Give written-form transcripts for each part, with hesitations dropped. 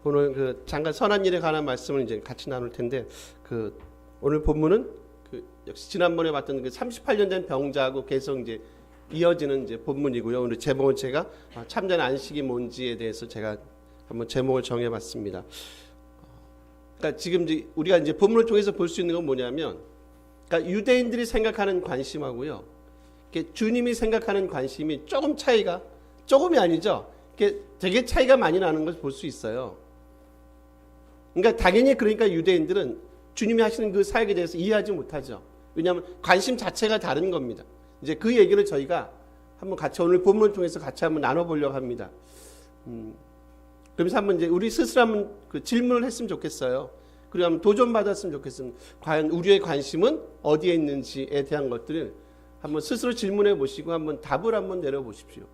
오늘 잠깐 선한 일에 관한 말씀을 이제 같이 나눌 텐데 오늘 본문은 역시 지난번에 봤던 38년 된 병자하고 계속 이제 이어지는 이제 본문이고요. 오늘 제목은 제가 참된 안식이 뭔지에 대해서 제가 한번 제목을 정해봤습니다. 그러니까 지금 이제 우리가 이제 본문을 통해서 볼 수 있는 건 뭐냐면, 그러니까 유대인들이 생각하는 관심하고요, 주님이 생각하는 관심이 조금 차이가, 조금이 아니죠. 되게 차이가 많이 나는 것을 볼 수 있어요. 그러니까 당연히 그러니까 유대인들은 주님이 하시는 그 사역에 대해서 이해하지 못하죠. 왜냐하면 관심 자체가 다른 겁니다. 이제 그 얘기를 저희가 한번 같이 오늘 본문을 통해서 같이 한번 나눠보려고 합니다. 그러면서 한번 이제 우리 스스로 한번 질문을 했으면 좋겠어요. 그리고 한번 도전받았으면 좋겠습니다. 과연 우리의 관심은 어디에 있는지에 대한 것들을 한번 스스로 질문해 보시고 한번 답을 한번 내려보십시오.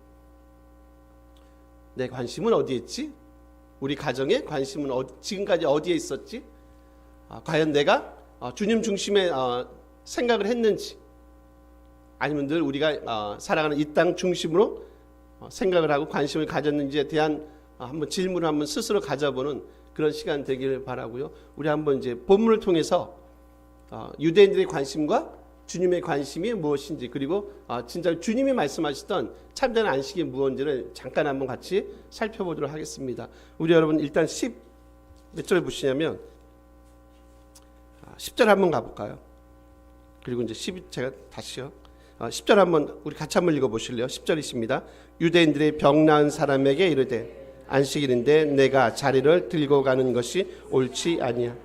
내 관심은 어디에 있지? 우리 가정의 관심은 지금까지 어디에 있었지? 과연 내가 주님 중심의 생각을 했는지, 아니면 늘 우리가 살아가는 이 땅 중심으로 생각을 하고 관심을 가졌는지에 대한 한번 질문을 한번 스스로 가져보는 그런 시간 되기를 바라고요. 우리 한번 이제 본문을 통해서 유대인들의 관심과 주님의 관심이 무엇인지, 그리고 진짜 주님이 말씀하시던 참된 안식이 무엇인지를 잠깐 한번 같이 살펴보도록 하겠습니다. 우리 여러분 일단 몇 절 보시냐면 10절 한번 가볼까요? 그리고 이제 제가 다시요. 10절 한번 우리 같이 한번 읽어보실래요? 10절이십니다. 유대인들의 병 나은 사람에게 이르되 안식일인데 내가 자리를 들고 가는 것이 옳지 아니야.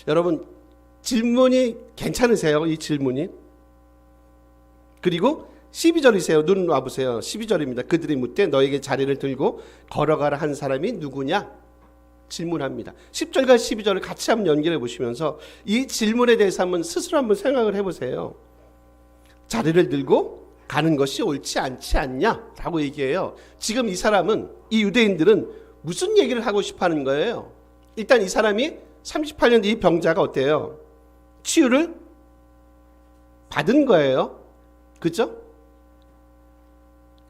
여러분 질문이 괜찮으세요? 이 질문이? 그리고 12절이세요. 눈 와보세요. 12절입니다. 그들이 묻되 너에게 자리를 들고 걸어가라 한 사람이 누구냐? 질문합니다. 10절과 12절을 같이 한번 연결해 보시면서 이 질문에 대해서 한번 스스로 한번 생각을 해보세요. 자리를 들고 가는 것이 옳지 않지 않냐? 라고 얘기해요. 지금 이 사람은, 이 유대인들은 무슨 얘기를 하고 싶어 하는 거예요? 일단 이 사람이 38년 이 병자가 어때요? 치유를 받은 거예요. 그죠?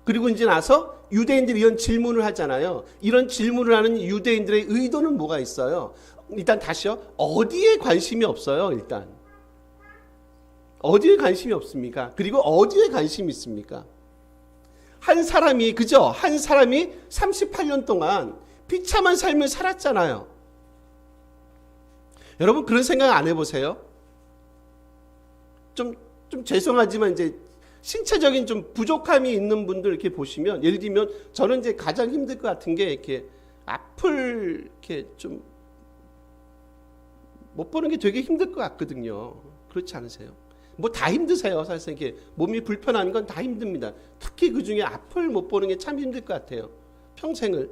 그리고 이제 나서 유대인들이 이런 질문을 하잖아요. 이런 질문을 하는 유대인들의 의도는 뭐가 있어요? 일단 다시요. 어디에 관심이 없어요? 일단 어디에 관심이 없습니까? 그리고 어디에 관심이 있습니까? 한 사람이, 그죠? 한 사람이 38년 동안 비참한 삶을 살았잖아요. 여러분 그런 생각 안 해보세요? 좀 죄송하지만 이제 신체적인 좀 부족함이 있는 분들 이렇게 보시면, 예를 들면 저는 이제 가장 힘들 것 같은 게 이렇게 앞을 이렇게 좀 못 보는 게 되게 힘들 것 같거든요. 그렇지 않으세요? 뭐 다 힘드세요. 사실상 이렇게 몸이 불편한 건 다 힘듭니다. 특히 그 중에 앞을 못 보는 게 참 힘들 것 같아요. 평생을.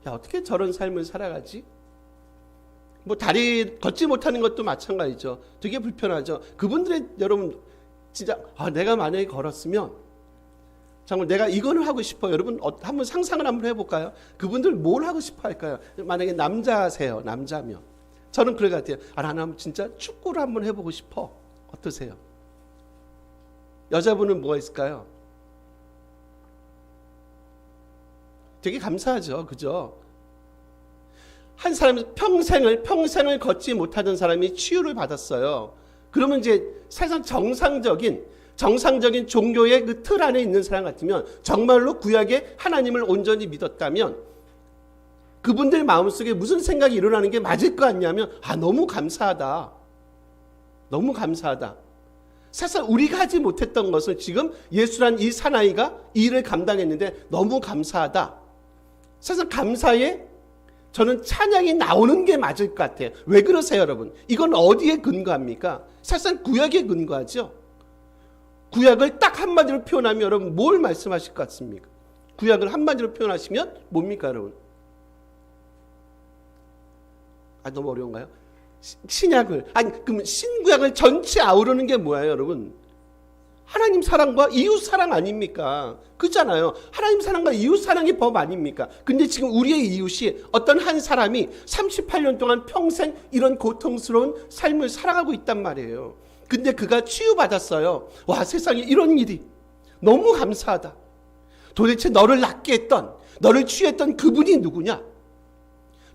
야, 어떻게 저런 삶을 살아가지? 뭐 다리 걷지 못하는 것도 마찬가지죠. 되게 불편하죠. 그분들의, 여러분 진짜 내가 만약에 걸었으면 정말 내가 이거는 하고 싶어요. 여러분 한번 상상을 한번 해볼까요? 그분들 뭘 하고 싶어 할까요? 만약에 남자세요. 남자면 저는 그럴 것 같아요. 나는 진짜 축구를 한번 해보고 싶어. 어떠세요? 여자분은 뭐가 있을까요? 되게 감사하죠. 그죠? 한 사람이 평생을 걷지 못하던 사람이 치유를 받았어요. 그러면 이제 세상 정상적인 종교의 그 틀 안에 있는 사람 같으면, 정말로 구약의 하나님을 온전히 믿었다면 그분들 마음속에 무슨 생각이 일어나는 게 맞을 것 같냐면, 너무 감사하다. 너무 감사하다. 사실 우리가 하지 못했던 것을 지금 예수란 이 사나이가 이 일을 감당했는데 너무 감사하다. 사실 감사에 저는 찬양이 나오는 게 맞을 것 같아요. 왜 그러세요, 여러분? 이건 어디에 근거합니까? 사실상 구약에 근거하죠. 구약을 딱 한마디로 표현하면 여러분 뭘 말씀하실 것 같습니까? 구약을 한마디로 표현하시면 뭡니까, 여러분? 너무 어려운가요? 신약을, 그럼 신구약을 전체 아우르는 게 뭐예요, 여러분? 하나님 사랑과 이웃 사랑 아닙니까? 그렇잖아요. 하나님 사랑과 이웃 사랑의 법 아닙니까? 근데 지금 우리의 이웃이 어떤 한 사람이 38년 동안 평생 이런 고통스러운 삶을 살아가고 있단 말이에요. 근데 그가 치유받았어요. 와, 세상에 이런 일이 너무 감사하다. 도대체 너를 낫게 했던, 너를 치유했던 그분이 누구냐?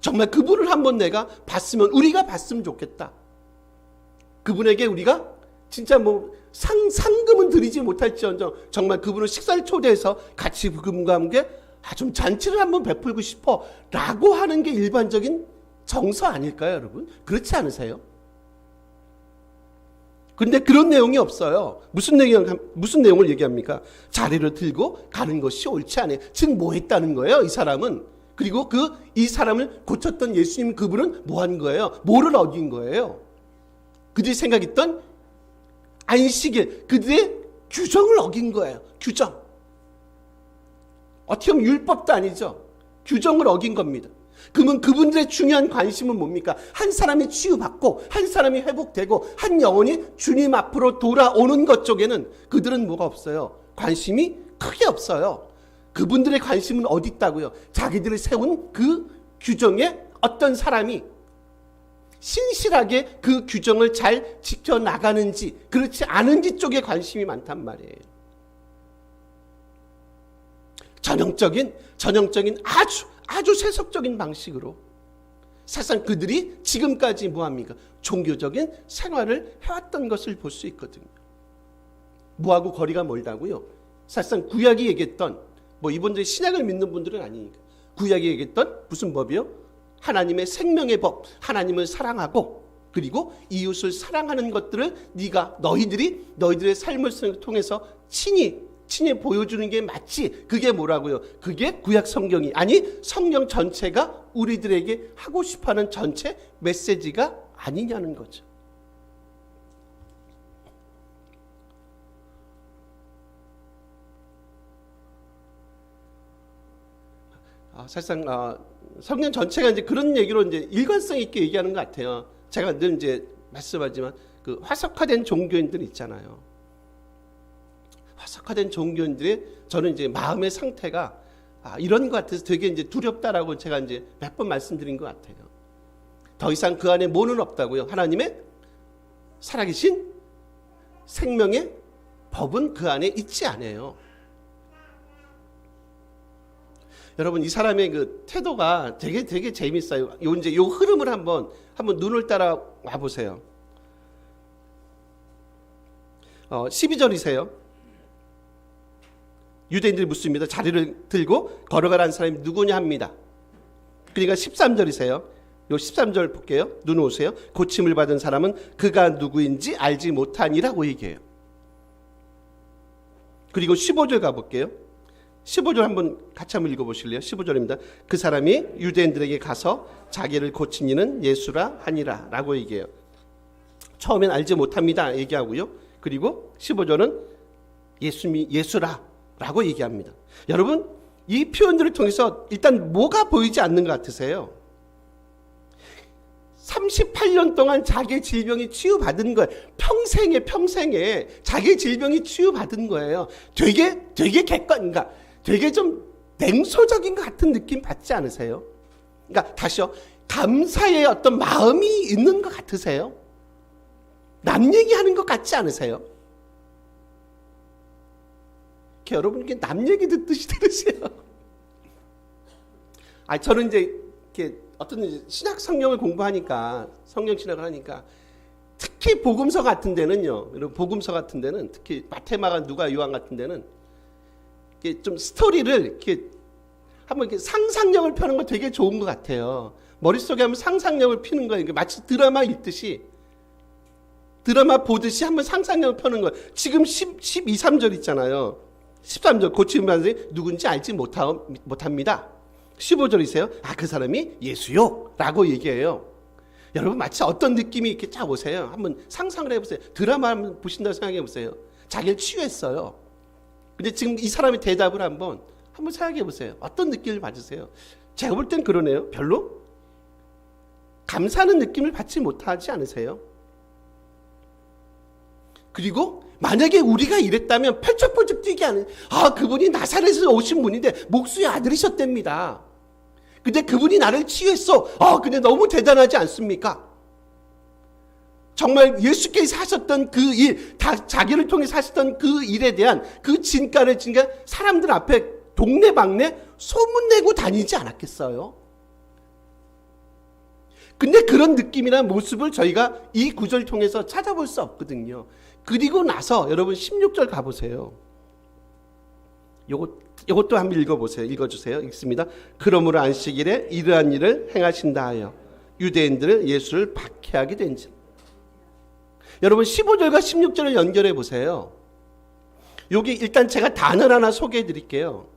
정말 그분을 한번 내가 봤으면, 우리가 봤으면 좋겠다. 그분에게 우리가 진짜 상금은 드리지 못할지언정 정말 그분을 식사를 초대해서 같이 그분과 함께 좀 잔치를 한번 베풀고 싶어 라고 하는 게 일반적인 정서 아닐까요, 여러분? 그렇지 않으세요? 근데 그런 내용이 없어요. 무슨 내용을 얘기합니까? 자리를 들고 가는 것이 옳지 않아요. 즉 뭐 했다는 거예요, 이 사람은? 그리고 이 사람을 고쳤던 예수님 그분은 뭐 한 거예요? 뭐를 어긴 거예요? 그들이 생각했던 안식일, 그들의 규정을 어긴 거예요. 규정. 어떻게 보면 율법도 아니죠. 규정을 어긴 겁니다. 그러면 그분들의 중요한 관심은 뭡니까? 한 사람이 치유받고 한 사람이 회복되고 한 영혼이 주님 앞으로 돌아오는 것 쪽에는 그들은 뭐가 없어요? 관심이 크게 없어요. 그분들의 관심은 어디 있다고요? 자기들이 세운 그 규정에 어떤 사람이 신실하게 그 규정을 잘 지켜나가는지 그렇지 않은지 쪽에 관심이 많단 말이에요. 전형적인 아주 세속적인 방식으로 사실상 그들이 지금까지 뭐합니까? 종교적인 생활을 해왔던 것을 볼 수 있거든요. 뭐하고 거리가 멀다고요? 사실상 구약이 얘기했던 이분들이 신약을 믿는 분들은 아니니까 구약이 얘기했던 무슨 법이요? 하나님의 생명의 법, 하나님을 사랑하고 그리고 이웃을 사랑하는 것들을 너희들의 삶을 통해서 친히 보여주는 게 맞지. 그게 뭐라고요? 그게 구약 성경이 성경 전체가 우리들에게 하고 싶어하는 전체 메시지가 아니냐는 거죠. 사실상 성경 전체가 이제 그런 얘기로 이제 일관성 있게 얘기하는 것 같아요. 제가 늘 이제 말씀하지만 그 화석화된 종교인들 있잖아요. 화석화된 종교인들의 저는 이제 마음의 상태가 이런 것 같아서 되게 이제 두렵다라고 제가 이제 몇 번 말씀드린 것 같아요. 더 이상 그 안에 뭐는 없다고요? 하나님의 살아계신 생명의 법은 그 안에 있지 않아요. 여러분 이 사람의 그 태도가 되게 재밌어요. 이제 요 흐름을 한번 눈을 따라 와 보세요. 12절이세요. 유대인들이 묻습니다. 자리를 들고 걸어가라는 사람이 누구냐 합니다. 그러니까 13절이세요. 요 13절 볼게요. 눈 오세요. 고침을 받은 사람은 그가 누구인지 알지 못하니라고 얘기해요. 그리고 15절 가볼게요. 15절 한번 같이 한번 읽어보실래요? 15절입니다. 그 사람이 유대인들에게 가서 자기를 고친 이는 예수라 하니라 라고 얘기해요. 처음엔 알지 못합니다 얘기하고요. 그리고 15절은 예수라 라고 얘기합니다. 여러분 이 표현들을 통해서 일단 뭐가 보이지 않는 것 같으세요? 38년 동안 자기의 질병이 치유받은 거예요. 평생에 자기의 질병이 치유받은 거예요. 되게 객관인가? 되게 좀 냉소적인 것 같은 느낌 받지 않으세요? 그러니까 다시요. 감사의 어떤 마음이 있는 것 같으세요? 남 얘기하는 것 같지 않으세요? 여러분께 남 얘기 듣듯이 들으세요. 저는 이제 이렇게 어떤 신약 성경을 공부하니까 성경 신학을 하니까 특히 복음서 같은 데는요. 여러분 복음서 같은 데는 특히 마태마가 누가 요한 같은 데는 이렇게 좀 스토리를 이렇게 한번 이렇게 상상력을 펴는 거 되게 좋은 것 같아요. 머릿속에 한번 상상력을 피는 거예요. 마치 드라마 읽듯이 드라마 보듯이 한번 상상력을 펴는 거예요. 지금 12, 13절 있잖아요. 13절 고침을 받은 사람이 누군지 알지 못합니다. 15절이세요. 그 사람이 예수요 라고 얘기해요. 여러분 마치 어떤 느낌이 이렇게 쫙 오세요. 한번 상상을 해보세요. 드라마 한번 보신다고 생각해 보세요. 자기를 치유했어요. 근데 지금 이 사람의 대답을 한번 생각해 보세요. 어떤 느낌을 받으세요? 제가 볼 땐 그러네요. 별로 감사하는 느낌을 받지 못하지 않으세요? 그리고 만약에 우리가 이랬다면 펄쩍펄쩍 뛰게 하는 그분이 나사렛에서 오신 분인데 목수의 아들이셨답니다. 근데 그분이 나를 치유했어. 근데 너무 대단하지 않습니까? 정말 예수께서 하셨던 그 일, 자기를 통해 하셨던 그 일에 대한 그 진가를 사람들 앞에 동네방네 소문내고 다니지 않았겠어요? 근데 그런 느낌이나 모습을 저희가 이 구절을 통해서 찾아볼 수 없거든요. 그리고 나서 여러분 16절 가보세요. 요것도 한번 읽어보세요. 읽어주세요. 읽습니다. 그러므로 안식일에 이러한 일을 행하신다 하여 유대인들을 예수를 박해하게 된지. 여러분 15절과 16절을 연결해 보세요. 여기 일단 제가 단어를 하나 소개해 드릴게요.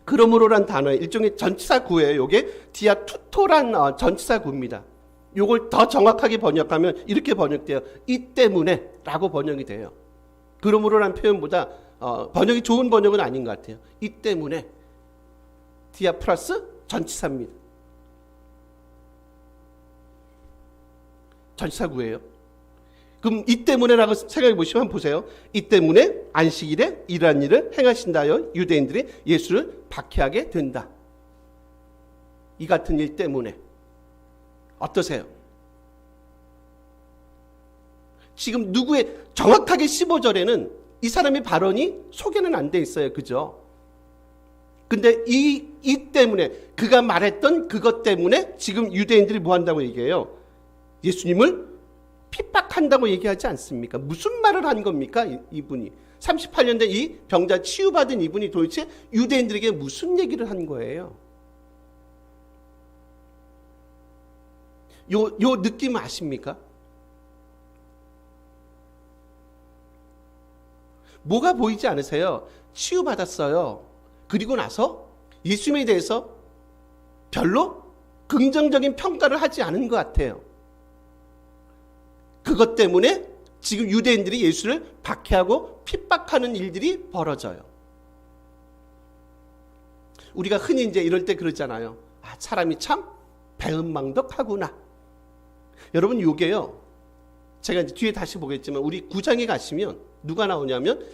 그러므로란 단어 일종의 전치사 구예요. 이게 디아 투토란 전치사 구입니다. 요걸 더 정확하게 번역하면 이렇게 번역돼요. 이 때문에 라고 번역이 돼요. 그러므로란 표현보다 번역이 좋은 번역은 아닌 것 같아요. 이 때문에 디아 플러스 전치사입니다. 전치사 구예요. 그럼 이 때문에라고 생각해 보시면 보세요. 이 때문에 안식일에 이러한 일을 행하신다여 유대인들이 예수를 박해하게 된다. 이 같은 일 때문에. 어떠세요? 지금 누구의 정확하게 15절에는 이 사람의 발언이 소개는 안 돼 있어요. 그죠? 근데 이 때문에 그가 말했던 그것 때문에 지금 유대인들이 뭐 한다고 얘기해요? 예수님을 핍박한다고 얘기하지 않습니까? 무슨 말을 한 겁니까? 이분이 38년 된 이 병자 치유받은 이분이 도대체 유대인들에게 무슨 얘기를 한 거예요? 요 느낌 아십니까? 뭐가 보이지 않으세요? 치유받았어요. 그리고 나서 예수님에 대해서 별로 긍정적인 평가를 하지 않은 것 같아요. 그것 때문에 지금 유대인들이 예수를 박해하고 핍박하는 일들이 벌어져요. 우리가 흔히 이제 이럴 때 그러잖아요. 아, 사람이 참 배은망덕하구나. 여러분, 요게요. 제가 이제 뒤에 다시 보겠지만 우리 9장에 가시면 누가 나오냐면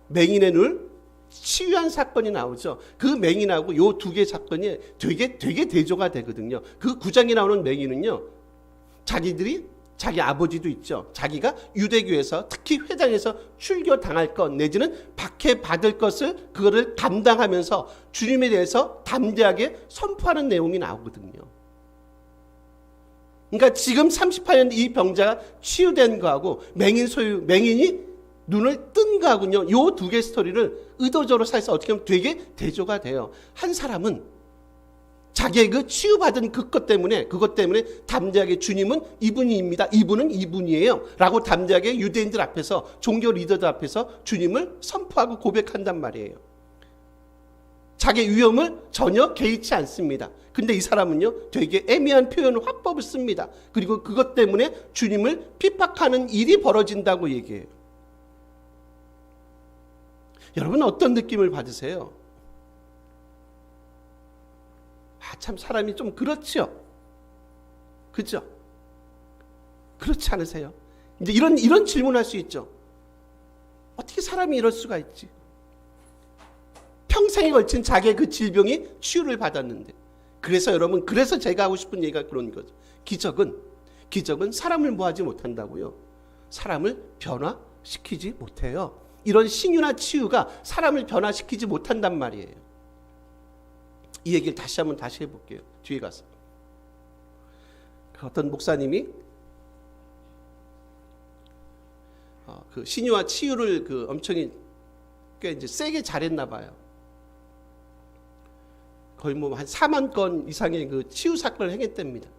맹인의 눈을 치유한 사건이 나오죠. 그 맹인하고 요 두 개의 사건이 되게 대조가 되거든요. 그 9장에 나오는 맹인은요. 자기 아버지도 있죠. 자기가 유대교에서 특히 회당에서 출교 당할 것 내지는 박해받을 것을 그거를 감당하면서 주님에 대해서 담대하게 선포하는 내용이 나오거든요. 그러니까 지금 38년 이 병자가 치유된 거하고 맹인이 눈을 뜬 거하고요. 요 두 개의 스토리를 의도적으로 사실 어떻게 보면 되게 대조가 돼요. 한 사람은 자기의 그 치유받은 그것 때문에 담대하게 주님은 이분입니다. 이분은 이분이에요. 라고 담대하게 유대인들 앞에서 종교 리더들 앞에서 주님을 선포하고 고백한단 말이에요. 자기의 위험을 전혀 개의치 않습니다. 근데 이 사람은요 되게 애매한 표현 화법을 씁니다. 그리고 그것 때문에 주님을 핍박하는 일이 벌어진다고 얘기해요. 여러분 어떤 느낌을 받으세요? 참 사람이 좀 그렇죠. 그죠? 그렇지 않으세요? 이제 이런 질문할 수 있죠. 어떻게 사람이 이럴 수가 있지? 평생에 걸친 자기의 그 질병이 치유를 받았는데. 그래서 여러분, 제가 하고 싶은 얘기가 그런 거죠. 기적은 사람을 뭐하지 못한다고요. 사람을 변화시키지 못해요. 이런 신유나 치유가 사람을 변화시키지 못한단 말이에요. 이 얘기를 다시 해볼게요. 뒤에 가서. 어떤 목사님이 그 신유와 치유를 엄청 꽤 이제 세게 잘했나 봐요. 거의 뭐 한 4만 건 이상의 그 치유 사건을 행했답니다.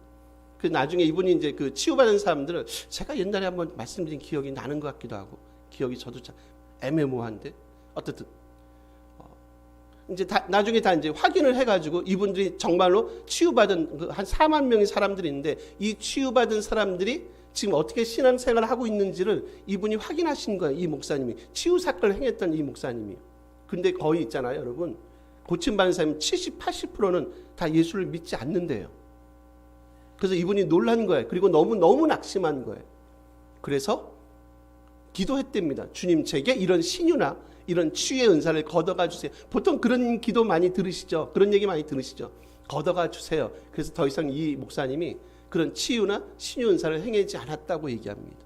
그 나중에 이분이 이제 그 치유받은 사람들을 제가 옛날에 한번 말씀드린 기억이 나는 것 같기도 하고, 기억이 저도 참 애매모호한데 어떻든 이제 나중에 다 이제 확인을 해가지고 이분들이 정말로 치유받은 그 한 4만 명의 사람들이 있는데 이 치유받은 사람들이 지금 어떻게 신앙생활을 하고 있는지를 이분이 확인하신 거예요. 이 목사님이 치유 사건을 행했던 이 목사님이. 근데 거의 있잖아요, 여러분. 고침받은 사람 70, 80%는 다 예수를 믿지 않는데요. 그래서 이분이 놀란 거예요. 그리고 너무 낙심한 거예요. 그래서 기도했답니다. 주님, 제게 이런 신유나 이런 치유의 은사를 걷어가 주세요. 보통 그런 기도 많이 들으시죠? 그런 얘기 많이 들으시죠? 걷어가 주세요. 그래서 더 이상 이 목사님이 그런 치유나 신유 은사를 행하지 않았다고 얘기합니다.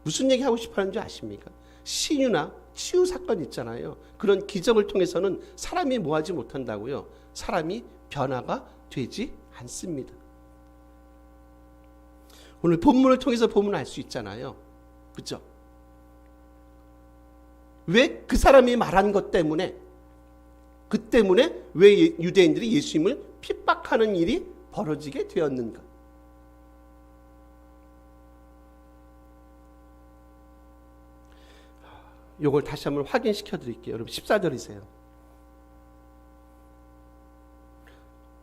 무슨 얘기 하고 싶어 하는지 아십니까? 신유나 치유 사건 있잖아요. 그런 기적을 통해서는 사람이 뭐하지 못한다고요. 사람이 변화가 되지 않습니다. 오늘 본문을 통해서 보면 알 수 있잖아요. 그렇죠? 왜 그 사람이 말한 것 때문에 그 때문에 왜 유대인들이 예수님을 핍박하는 일이 벌어지게 되었는가? 이걸 다시 한번 확인시켜 드릴게요. 여러분 14절이세요.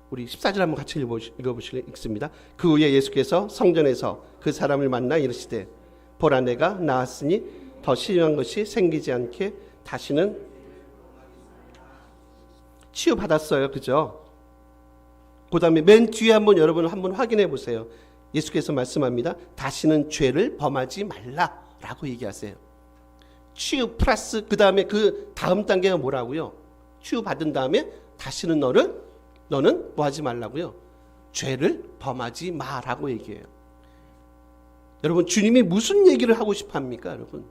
우리 14절 한번 같이 읽어보시겠습니다. 그 후에 예수께서 성전에서 그 사람을 만나 이르시되 보라 내가 나았으니 더 심한 것이 생기지 않게 다시는 치유받았어요. 그죠? 그 다음에 맨 뒤에 한번 여러분 한번 확인해 보세요. 예수께서 말씀합니다. 다시는 죄를 범하지 말라라고 얘기하세요. 치유 플러스 그 다음에 그 다음 단계가 뭐라고요? 치유받은 다음에 다시는 너는 뭐 하지 말라고요? 죄를 범하지 마라고 얘기해요. 여러분 주님이 무슨 얘기를 하고 싶어 합니까? 여러분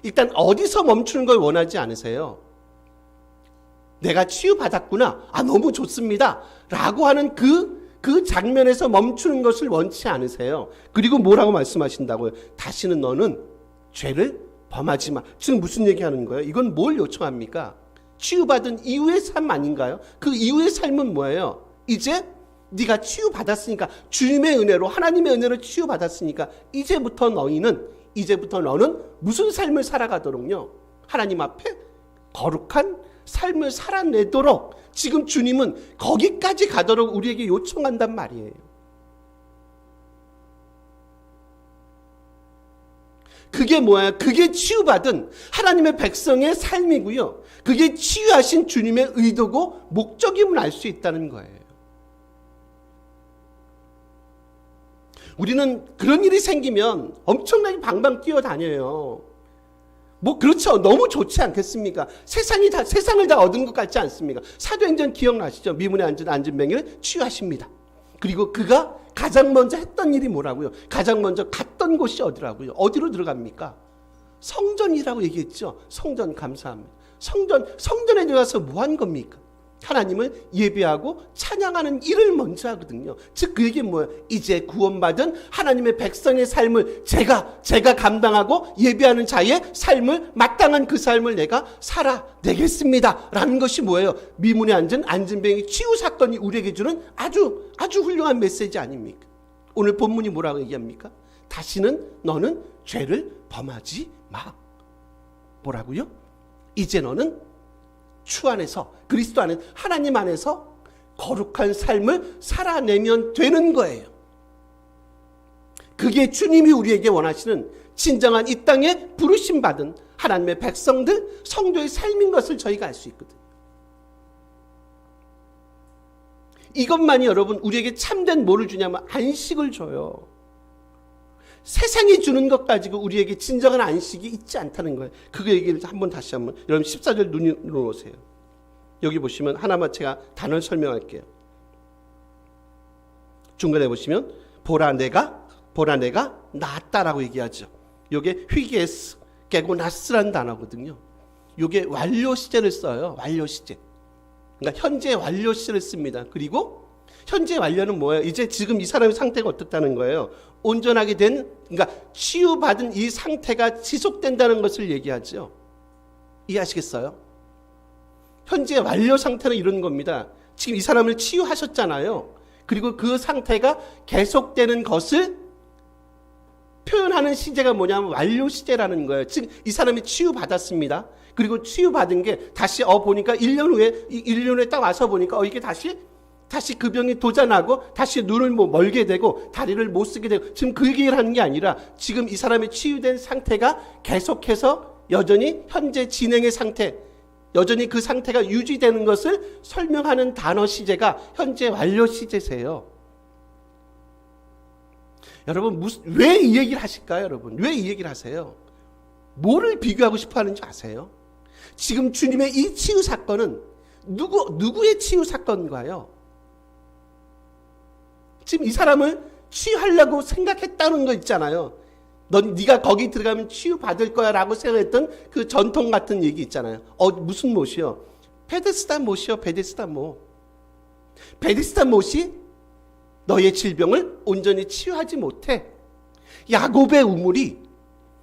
일단 어디서 멈추는 걸 원하지 않으세요? 내가 치유받았구나. 너무 좋습니다. 라고 하는 그 장면에서 멈추는 것을 원치 않으세요. 그리고 뭐라고 말씀하신다고요? 다시는 너는 죄를 범하지 마. 지금 무슨 얘기하는 거예요? 이건 뭘 요청합니까? 치유받은 이후의 삶 아닌가요? 그 이후의 삶은 뭐예요? 이제 네가 치유받았으니까 주님의 은혜로 하나님의 은혜로 치유받았으니까 이제부터 너는 무슨 삶을 살아가도록요? 하나님 앞에 거룩한 삶을 살아내도록 지금 주님은 거기까지 가도록 우리에게 요청한단 말이에요. 그게 뭐야? 그게 치유받은 하나님의 백성의 삶이고요. 그게 치유하신 주님의 의도고 목적임을 알 수 있다는 거예요. 우리는 그런 일이 생기면 엄청나게 방방 뛰어다녀요. 그렇죠. 너무 좋지 않겠습니까? 세상을 다 얻은 것 같지 않습니까? 사도행전 기억나시죠? 미문에 앉은 안진뱅이를 치유하십니다. 그리고 그가 가장 먼저 했던 일이 뭐라고요? 가장 먼저 갔던 곳이 어디라고요? 어디로 들어갑니까? 성전이라고 얘기했죠. 성전 감사합니다. 성전에 들어가서 뭐 한 겁니까? 하나님을 예배하고 찬양하는 일을 먼저 하거든요. 즉 그게 뭐예요? 이제 구원받은 하나님의 백성의 삶을 제가 감당하고 예배하는 자의 삶을 마땅한 그 삶을 내가 살아내겠습니다 라는 것이 뭐예요? 미문에 앉은 안진뱅이 치유 사건이 우리에게 주는 아주 훌륭한 메시지 아닙니까? 오늘 본문이 뭐라고 얘기합니까? 다시는 너는 죄를 범하지 마. 뭐라고요? 이제 너는 주 안에서 그리스도 안에 하나님 안에서 거룩한 삶을 살아내면 되는 거예요. 그게 주님이 우리에게 원하시는 진정한 이 땅에 부르심 받은 하나님의 백성들 성도의 삶인 것을 저희가 알 수 있거든요. 이것만이 여러분 우리에게 참된 뭐를 주냐면 안식을 줘요. 세상이 주는 것 가지고 우리에게 진정한 안식이 있지 않다는 거예요. 그 얘기를 다시 한번 여러분 14절 눈으로 오세요. 여기 보시면 하나만 제가 단어를 설명할게요. 중간에 보시면 보라 내가 나았다라고 얘기하죠. 이게 휘게스 게고나스라는 단어거든요. 이게 완료 시제를 써요. 완료 시제. 그러니까 현재 완료 시제를 씁니다. 그리고 현재 완료는 뭐예요? 이제 지금 이 사람의 상태가 어떻다는 거예요? 온전하게 그러니까 치유받은 이 상태가 지속된다는 것을 얘기하죠. 이해하시겠어요? 현재 완료 상태는 이런 겁니다. 지금 이 사람을 치유하셨잖아요. 그리고 그 상태가 계속되는 것을 표현하는 시제가 뭐냐면 완료 시제라는 거예요. 즉 이 사람이 치유받았습니다. 그리고 치유받은 게 다시 보니까 1년 후에 딱 와서 보니까 이게 다시 그 병이 도전하고 다시 눈을 멀게 되고 다리를 못 쓰게 되고 지금 그 얘기를 하는 게 아니라 지금 이 사람이 치유된 상태가 계속해서 여전히 현재 진행의 상태, 여전히 그 상태가 유지되는 것을 설명하는 단어 시제가 현재 완료 시제세요. 여러분 왜 이 얘기를 하실까요? 여러분 왜 이 얘기를 하세요? 뭐를 비교하고 싶어 하는지 아세요? 지금 주님의 이 치유 사건은 누구의 치유 사건인가요? 지금 이 사람을 치유하려고 생각했다는 거 있잖아요. 네가 거기 들어가면 치유받을 거야 라고 생각했던 그 전통 같은 얘기 있잖아요. 무슨 못이요? 베데스다 못이요. 베데스다 못. 베데스다 못이 너의 질병을 온전히 치유하지 못해. 야곱의 우물이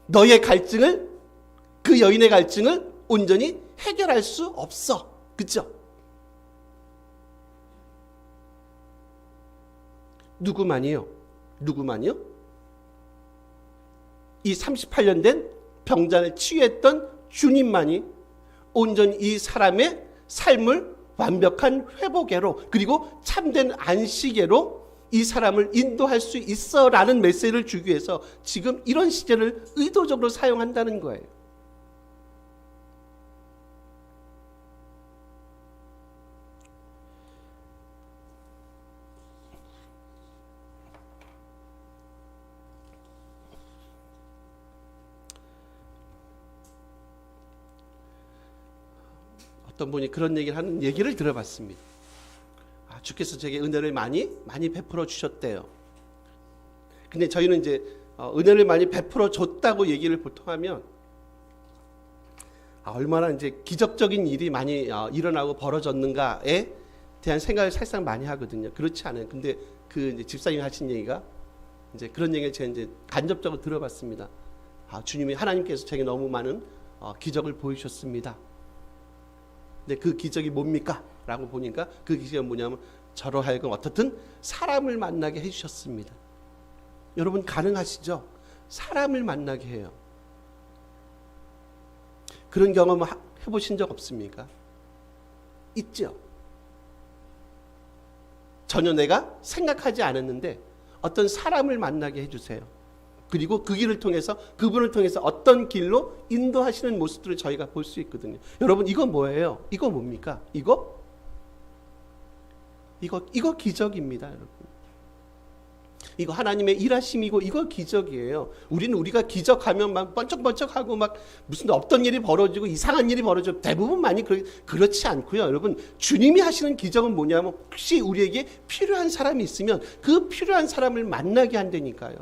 너의 갈증을, 그 여인의 갈증을 온전히 해결할 수 없어. 그죠? 누구만이요? 누구만이요? 이 38년 된 병자를 치유했던 주님만이 온전히 이 사람의 삶을 완벽한 회복애로, 그리고 참된 안식애로 이 사람을 인도할 수 있어라는 메시지를 주기 위해서 지금 이런 시제를 의도적으로 사용한다는 거예요. 어떤 분이 그런 얘기를 하는 얘기를 들어봤습니다. 주께서 제게 은혜를 많이 베풀어 주셨대요. 근데 저희는 이제 은혜를 많이 베풀어 줬다고 얘기를 보통 하면 얼마나 이제 기적적인 일이 많이 일어나고 벌어졌는가에 대한 생각을 사실상 많이 하거든요. 그렇지 않아요. 근데 그 이제 집사님이 하신 얘기가 이제 그런 얘기를 제가 이제 간접적으로 들어봤습니다. 주님이, 하나님께서 제게 너무 많은 기적을 보이셨습니다. 근데 그 기적이 뭡니까? 라고 보니까 그 기적이 뭐냐면 저로 하여금 어떻든 사람을 만나게 해주셨습니다. 여러분 가능하시죠? 사람을 만나게 해요. 그런 경험 해보신 적 없습니까? 있죠. 전혀 내가 생각하지 않았는데 어떤 사람을 만나게 해주세요. 그리고 그 길을 통해서, 그분을 통해서 어떤 길로 인도하시는 모습들을 저희가 볼 수 있거든요. 여러분 이거 뭐예요? 이거 뭡니까? 이거 기적입니다, 여러분. 이거 하나님의 일하심이고 이거 기적이에요. 우리가 기적하면 막 번쩍번쩍하고 막 무슨 없던 일이 벌어지고 이상한 일이 벌어져. 대부분 많이 그렇지 않고요. 여러분 주님이 하시는 기적은 뭐냐면 혹시 우리에게 필요한 사람이 있으면 그 필요한 사람을 만나게 한다니까요.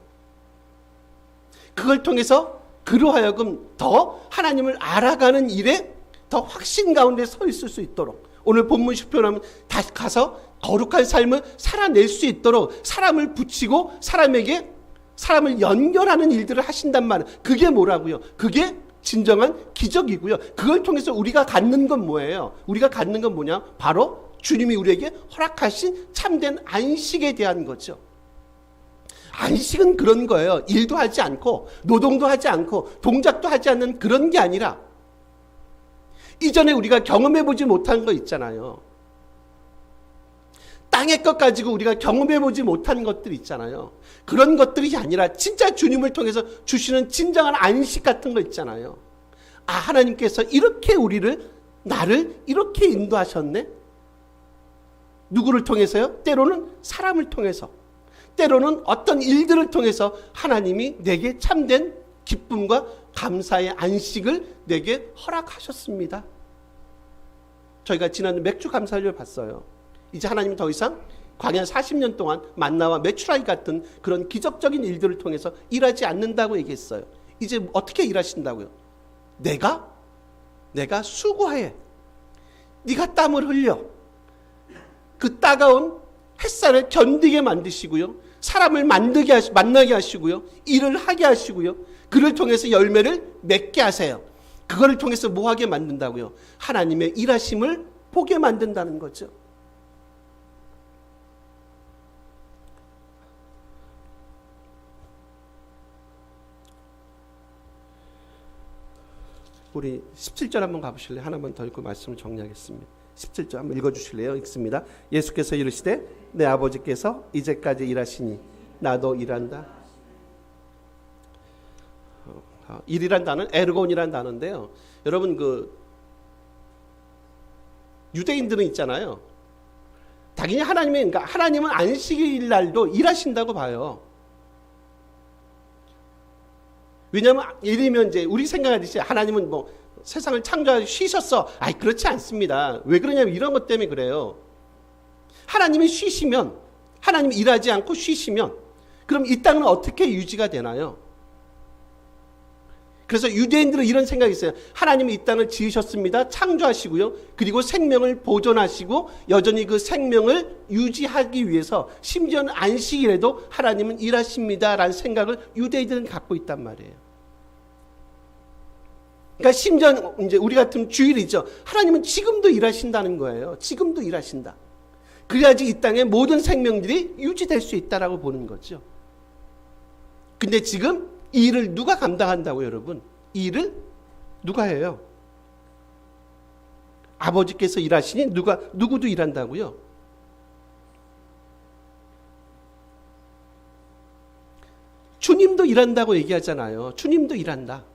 그걸 통해서 그로 하여금 더 하나님을 알아가는 일에 더 확신 가운데 서 있을 수 있도록, 오늘 본문 시편하면 다시 가서 거룩한 삶을 살아낼 수 있도록 사람을 붙이고 사람을 연결하는 일들을 하신단 말이에요. 그게 뭐라고요? 그게 진정한 기적이고요. 그걸 통해서 우리가 갖는 건 뭐예요? 우리가 갖는 건 뭐냐? 바로 주님이 우리에게 허락하신 참된 안식에 대한 거죠. 안식은 그런 거예요. 일도 하지 않고 노동도 하지 않고 동작도 하지 않는 그런 게 아니라 이전에 우리가 경험해보지 못한 거 있잖아요. 땅의 것 가지고 우리가 경험해보지 못한 것들 있잖아요. 그런 것들이 아니라 진짜 주님을 통해서 주시는 진정한 안식 같은 거 있잖아요. 하나님께서 이렇게 나를 이렇게 인도하셨네? 누구를 통해서요? 때로는 사람을 통해서, 때로는 어떤 일들을 통해서 하나님이 내게 참된 기쁨과 감사의 안식을 내게 허락하셨습니다. 저희가 지난 맥주 감사를 봤어요. 이제 하나님은 더 이상 광야 40년 동안 만나와 메추라기 같은 그런 기적적인 일들을 통해서 일하지 않는다고 얘기했어요. 이제 어떻게 일하신다고요? 내가 수고해. 네가 땀을 흘려. 그 따가운 햇살을 견디게 만드시고요. 사람을 만나게 하시고요. 일을 하게 하시고요. 그를 통해서 열매를 맺게 하세요. 그거를 통해서 뭐 하게 만든다고요? 하나님의 일하심을 보게 만든다는 거죠. 우리 17절 한번 가보실래요? 하나만 더 읽고 말씀을 정리하겠습니다. 17절 한번 읽어주실래요? 읽습니다. 예수께서 이르시되 내 아버지께서 이제까지 일하시니 나도 일한다. 일이란 단어는 에르곤이란 단어인데요. 여러분 그 유대인들은 있잖아요. 당연히 하나님은 안식일 날도 일하신다고 봐요. 왜냐하면 예를 이제 우리 생각하듯이 하나님은 뭐 세상을 창조하고 쉬셨어. 그렇지 않습니다. 왜 그러냐면 이런 것 때문에 그래요. 하나님이 쉬시면, 하나님이 일하지 않고 쉬시면 그럼 이 땅은 어떻게 유지가 되나요? 그래서 유대인들은 이런 생각이 있어요. 하나님이 이 땅을 지으셨습니다. 창조하시고요. 그리고 생명을 보존하시고 여전히 그 생명을 유지하기 위해서 심지어는 안식일에도 하나님은 일하십니다 라는 생각을 유대인들은 갖고 있단 말이에요. 그러니까 심지어 이제 우리 같은 주일이죠. 하나님은 지금도 일하신다는 거예요. 지금도 일하신다. 그래야지 이 땅의 모든 생명들이 유지될 수 있다라고 보는 거죠. 근데 지금 이 일을 누가 감당한다고요, 여러분? 이 일을 누가 해요? 아버지께서 일하시니 누구도 일한다고요? 주님도 일한다고 얘기하잖아요. 주님도 일한다.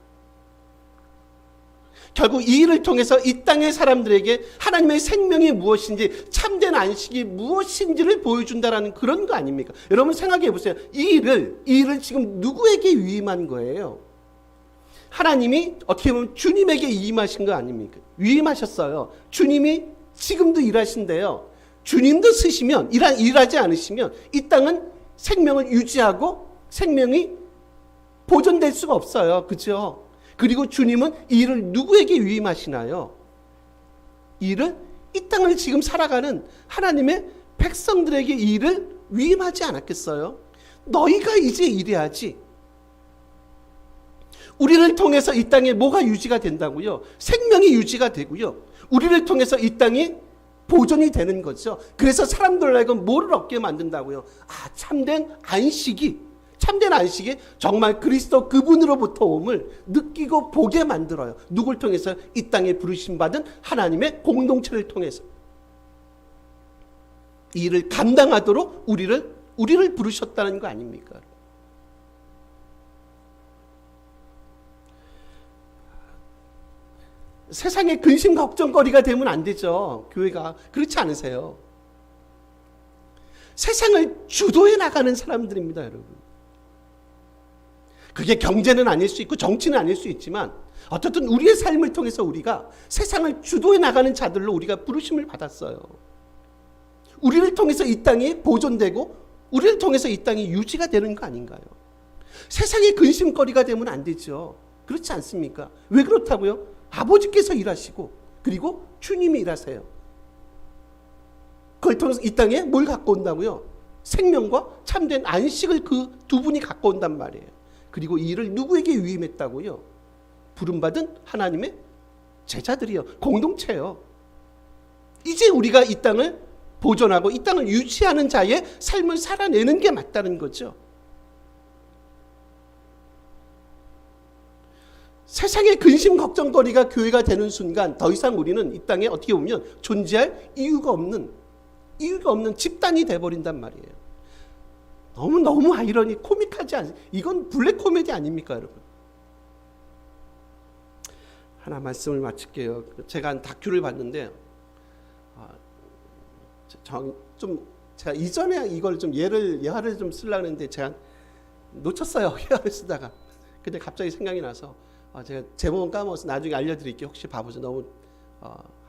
결국 이 일을 통해서 이 땅의 사람들에게 하나님의 생명이 무엇인지, 참된 안식이 무엇인지를 보여준다라는 그런 거 아닙니까? 여러분 생각해 보세요. 이 일을 지금 누구에게 위임한 거예요? 하나님이 어떻게 보면 주님에게 위임하신 거 아닙니까? 위임하셨어요. 주님이 지금도 일하신대요. 주님도 쓰시면, 일하지 않으시면 이 땅은 생명을 유지하고 생명이 보존될 수가 없어요. 그렇죠? 그리고 주님은 이 일을 누구에게 위임하시나요? 이 일을 이 땅을 지금 살아가는 하나님의 백성들에게 이 일을 위임하지 않았겠어요? 너희가 이제 일해야지. 우리를 통해서 이 땅에 뭐가 유지가 된다고요? 생명이 유지가 되고요. 우리를 통해서 이 땅이 보존이 되는 거죠. 그래서 사람들 하여금 뭐를 얻게 만든다고요? 참된 안식이 정말 그리스도 그분으로부터 옴을 느끼고 보게 만들어요. 누굴 통해서? 이 땅에 부르심받은 하나님의 공동체를 통해서. 이 일을 감당하도록 우리를 부르셨다는 거 아닙니까? 세상에 근심 걱정거리가 되면 안 되죠. 교회가. 그렇지 않으세요? 세상을 주도해 나가는 사람들입니다, 여러분. 그게 경제는 아닐 수 있고 정치는 아닐 수 있지만 어떻든 우리의 삶을 통해서 우리가 세상을 주도해 나가는 자들로 우리가 부르심을 받았어요. 우리를 통해서 이 땅이 보존되고 우리를 통해서 이 땅이 유지가 되는 거 아닌가요? 세상의 근심거리가 되면 안 되죠. 그렇지 않습니까? 왜 그렇다고요? 아버지께서 일하시고 그리고 주님이 일하세요. 그걸 통해서 이 땅에 뭘 갖고 온다고요? 생명과 참된 안식을 그 두 분이 갖고 온단 말이에요. 그리고 이 일을 누구에게 위임했다고요? 부름받은 하나님의 제자들이요. 공동체요. 이제 우리가 이 땅을 보존하고 이 땅을 유지하는 자의 삶을 살아내는 게 맞다는 거죠. 세상의 근심 걱정거리가 교회가 되는 순간 더 이상 우리는 이 땅에 어떻게 보면 존재할 이유가 없는 집단이 돼버린단 말이에요. 너무 아이러니 코믹하지 않습니까? 이건 블랙 코미디 아닙니까, 여러분? 하나 말씀을 마칠게요. 제가 한 다큐를 봤는데 제가 이전에 이걸 좀 예화를 좀 쓰려고 했는데 제가 놓쳤어요. 예화를 쓰다가. 근데 갑자기 생각이 나서 제가 제목은 까먹어서 나중에 알려드릴게요. 혹시 봐보세요. 너무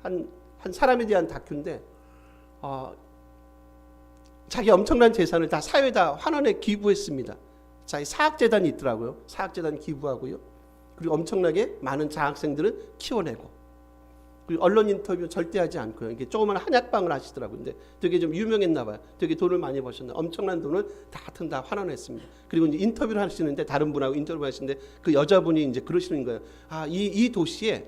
한 사람에 대한 다큐인데 자기 엄청난 재산을 다 사회에다 환원에 기부했습니다. 자기 사학재단이 있더라고요. 사학재단 기부하고요. 그리고 엄청나게 많은 자학생들을 키워내고, 그리고 언론 인터뷰 절대 하지 않고요. 이게 조그만 한약방을 하시더라고요. 근데 되게 좀 유명했나 봐요. 되게 돈을 많이 버셨는데 엄청난 돈을 다 환원했습니다. 그리고 이제 인터뷰를 하시는데 다른 분하고 인터뷰를 하시는데 그 여자분이 이제 그러시는 거예요. 이 도시에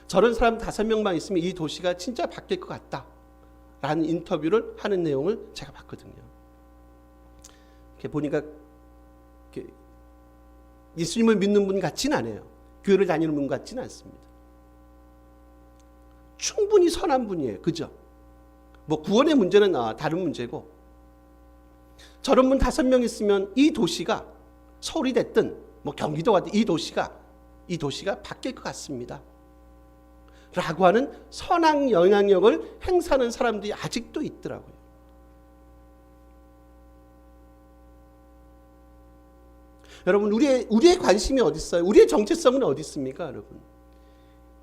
저런 사람 5명만 있으면 이 도시가 진짜 바뀔 것 같다. 라는 인터뷰를 하는 내용을 제가 봤거든요. 이렇게 보니까 이렇게 예수님을 믿는 분 같지는 않아요. 교회를 다니는 분 같지는 않습니다. 충분히 선한 분이에요. 그죠? 뭐 구원의 문제는 다른 문제고, 저런 분 5명 있으면 이 도시가 서울이 됐든 뭐 경기도가 됐든 이 도시가 바뀔 것 같습니다. 라고 하는 선한 영향력을 행사하는 사람들이 아직도 있더라고요. 여러분, 우리의 관심이 어디 있어요? 우리의 정체성은 어디 있습니까, 여러분?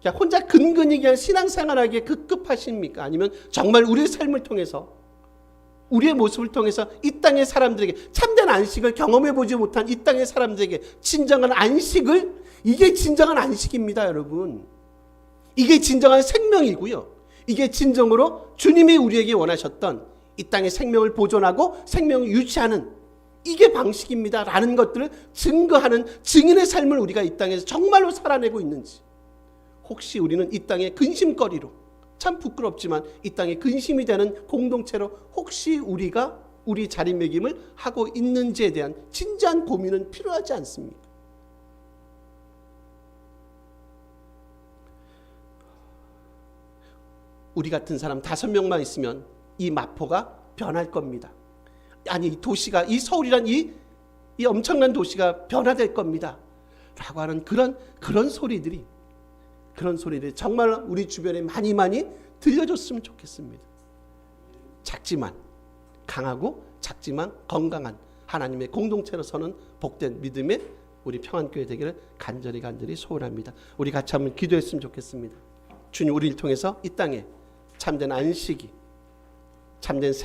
그냥 혼자 근근히 그냥 신앙생활하기에 급급하십니까? 아니면 정말 우리의 삶을 통해서, 우리의 모습을 통해서 이 땅의 사람들에게 참된 안식을 경험해보지 못한 이 땅의 사람들에게 진정한 안식을 이게 진정한 안식입니다, 여러분. 이게 진정한 생명이고요. 이게 진정으로 주님이 우리에게 원하셨던 이 땅의 생명을 보존하고 생명을 유지하는 이게 방식입니다 라는 것들을 증거하는 증인의 삶을 우리가 이 땅에서 정말로 살아내고 있는지, 혹시 우리는 이 땅의 근심거리로, 참 부끄럽지만 이 땅의 근심이 되는 공동체로 혹시 우리가 우리 자리매김을 하고 있는지에 대한 진지한 고민은 필요하지 않습니까? 우리 같은 사람 5명만 있으면 이 마포가 변할 겁니다. 아니, 이 도시가, 이 서울이란 이 엄청난 도시가 변화될 겁니다 라고 하는 그런 소리들이 정말 우리 주변에 많이 들려줬으면 좋겠습니다. 작지만 강하고 작지만 건강한 하나님의 공동체로 서는 복된 믿음의 우리 평안교회 되기를 간절히 소원합니다. 우리 같이 한번 기도했으면 좋겠습니다. 주님, 우리를 통해서 이 땅에 참된 안식이, 참된